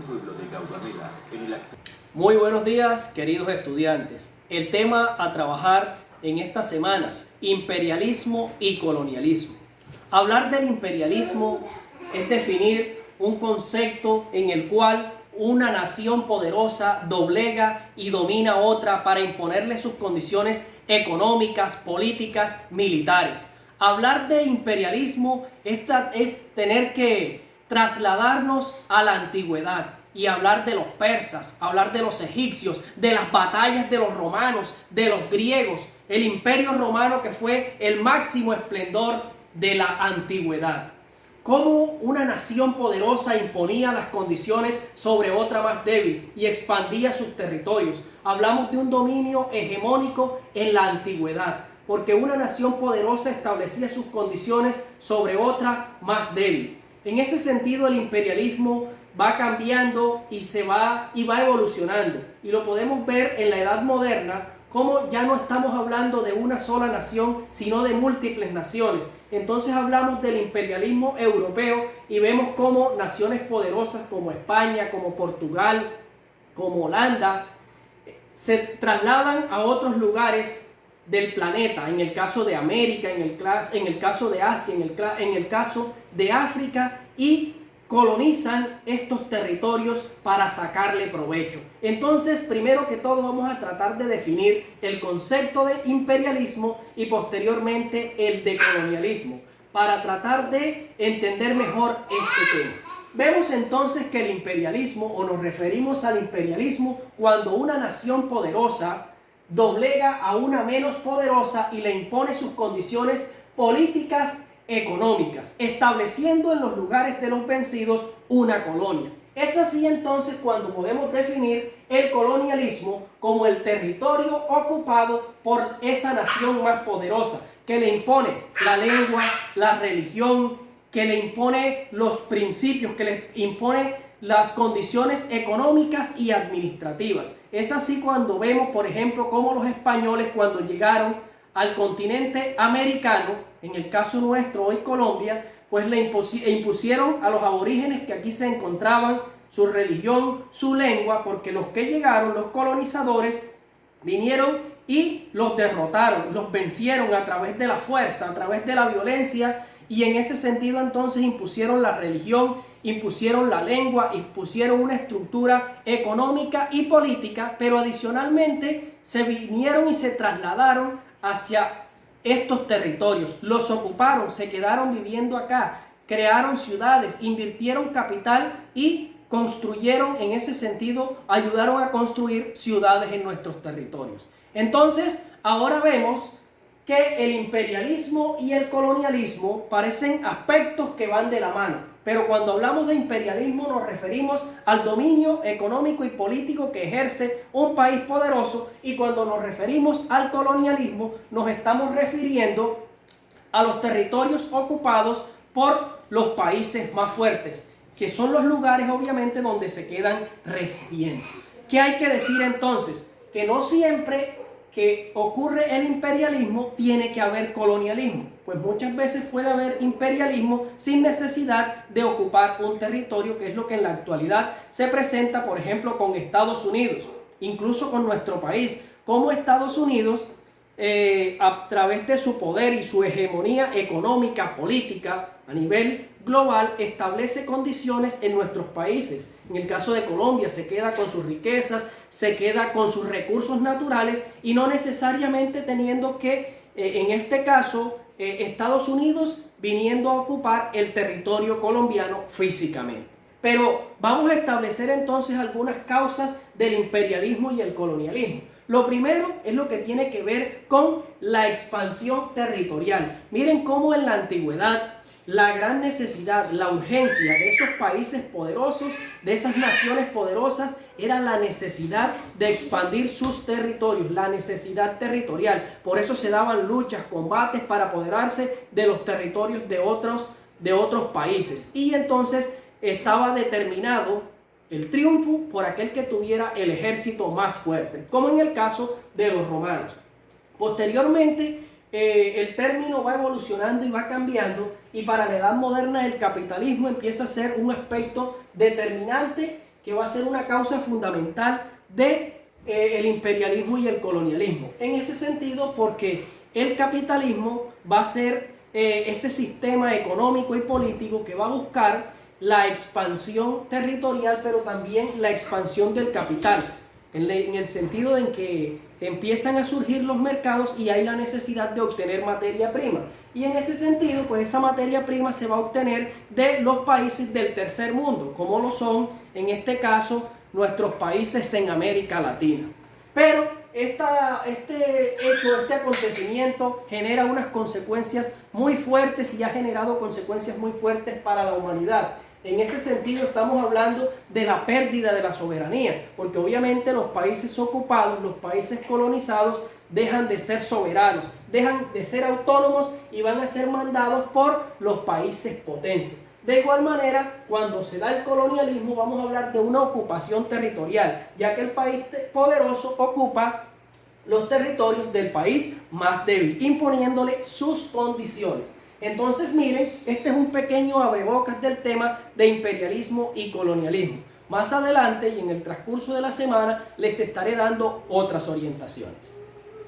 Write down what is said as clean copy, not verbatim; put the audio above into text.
Biblioteca Guamela en el acto. Muy buenos días, queridos estudiantes. El tema a trabajar en estas semanas: imperialismo y colonialismo. Hablar del imperialismo es definir un concepto en el cual una nación poderosa doblega y domina a otra para imponerle sus condiciones económicas, políticas, militares. Hablar de imperialismo es tener que trasladarnos a la antigüedad y hablar de los persas, hablar de los egipcios, de las batallas de los romanos, de los griegos, el imperio romano, que fue el máximo esplendor de la antigüedad. Cómo una nación poderosa imponía las condiciones sobre otra más débil y expandía sus territorios. Hablamos de un dominio hegemónico en la antigüedad, porque una nación poderosa establecía sus condiciones sobre otra más débil. En ese sentido, el imperialismo va cambiando y va evolucionando, y lo podemos ver en la Edad Moderna, como ya no estamos hablando de una sola nación, sino de múltiples naciones. Entonces hablamos del imperialismo europeo y vemos cómo naciones poderosas como España, como Portugal, como Holanda, se trasladan a otros lugares del planeta, en el caso de América, en el caso de Asia, en el caso de África, y colonizan estos territorios para sacarle provecho. Entonces, primero que todo, vamos a tratar de definir el concepto de imperialismo y posteriormente el de colonialismo, para tratar de entender mejor este tema. Vemos entonces que el imperialismo, o nos referimos al imperialismo, cuando una nación poderosa doblega a una menos poderosa y le impone sus condiciones políticas, económicas, estableciendo en los lugares de los vencidos una colonia. Es así entonces cuando podemos definir el colonialismo como el territorio ocupado por esa nación más poderosa, que le impone la lengua, la religión, que le impone los principios, que le impone las condiciones económicas y administrativas. Es así cuando vemos, por ejemplo, cómo los españoles, cuando llegaron al continente americano, en el caso nuestro hoy Colombia, pues le impusieron a los aborígenes que aquí se encontraban su religión, su lengua, porque los que llegaron, los colonizadores, vinieron y los derrotaron, los vencieron a través de la fuerza, a través de la violencia, y en ese sentido entonces impusieron la religión, impusieron la lengua, impusieron una estructura económica y política, pero adicionalmente se vinieron y se trasladaron hacia estos territorios, los ocuparon, se quedaron viviendo acá, crearon ciudades, invirtieron capital y construyeron, en ese sentido, ayudaron a construir ciudades en nuestros territorios. Entonces, ahora vemos que el imperialismo y el colonialismo parecen aspectos que van de la mano. Pero cuando hablamos de imperialismo nos referimos al dominio económico y político que ejerce un país poderoso, y cuando nos referimos al colonialismo nos estamos refiriendo a los territorios ocupados por los países más fuertes, que son los lugares obviamente donde se quedan residiendo. ¿Qué hay que decir entonces? Que no siempre que ocurre el imperialismo tiene que haber colonialismo, pues muchas veces puede haber imperialismo sin necesidad de ocupar un territorio, que es lo que en la actualidad se presenta, por ejemplo, con Estados Unidos, incluso con nuestro país, como Estados Unidos, a través de su poder y su hegemonía económica, política a nivel global, establece condiciones en nuestros países. En el caso de Colombia, se queda con sus riquezas, se queda con sus recursos naturales, y no necesariamente teniendo que, en este caso, Estados Unidos viniendo a ocupar el territorio colombiano físicamente. Pero vamos a establecer entonces algunas causas del imperialismo y el colonialismo. Lo primero es lo que tiene que ver con la expansión territorial. Miren cómo en la antigüedad la gran necesidad, la urgencia de esos países poderosos, de esas naciones poderosas, era la necesidad de expandir sus territorios, la necesidad territorial. Por eso se daban luchas, combates para apoderarse de los territorios de otros países. Y entonces estaba determinado el triunfo por aquel que tuviera el ejército más fuerte, como en el caso de los romanos. Posteriormente, el término va evolucionando y va cambiando, y para la edad moderna el capitalismo empieza a ser un aspecto determinante que va a ser una causa fundamental de el imperialismo y el colonialismo. En ese sentido, porque el capitalismo va a ser ese sistema económico y político que va a buscar la expansión territorial, pero también la expansión del capital, en el sentido en que empiezan a surgir los mercados y hay la necesidad de obtener materia prima. Y en ese sentido, pues esa materia prima se va a obtener de los países del tercer mundo, como lo son, en este caso, nuestros países en América Latina. Pero este hecho, este acontecimiento genera unas consecuencias muy fuertes y ha generado consecuencias muy fuertes para la humanidad. En ese sentido estamos hablando de la pérdida de la soberanía, porque obviamente los países ocupados, los países colonizados, dejan de ser soberanos, dejan de ser autónomos y van a ser mandados por los países potencias. De igual manera, cuando se da el colonialismo, vamos a hablar de una ocupación territorial, ya que el país poderoso ocupa los territorios del país más débil, imponiéndole sus condiciones. Entonces, miren, este es un pequeño abrebocas del tema de imperialismo y colonialismo. Más adelante y en el transcurso de la semana les estaré dando otras orientaciones.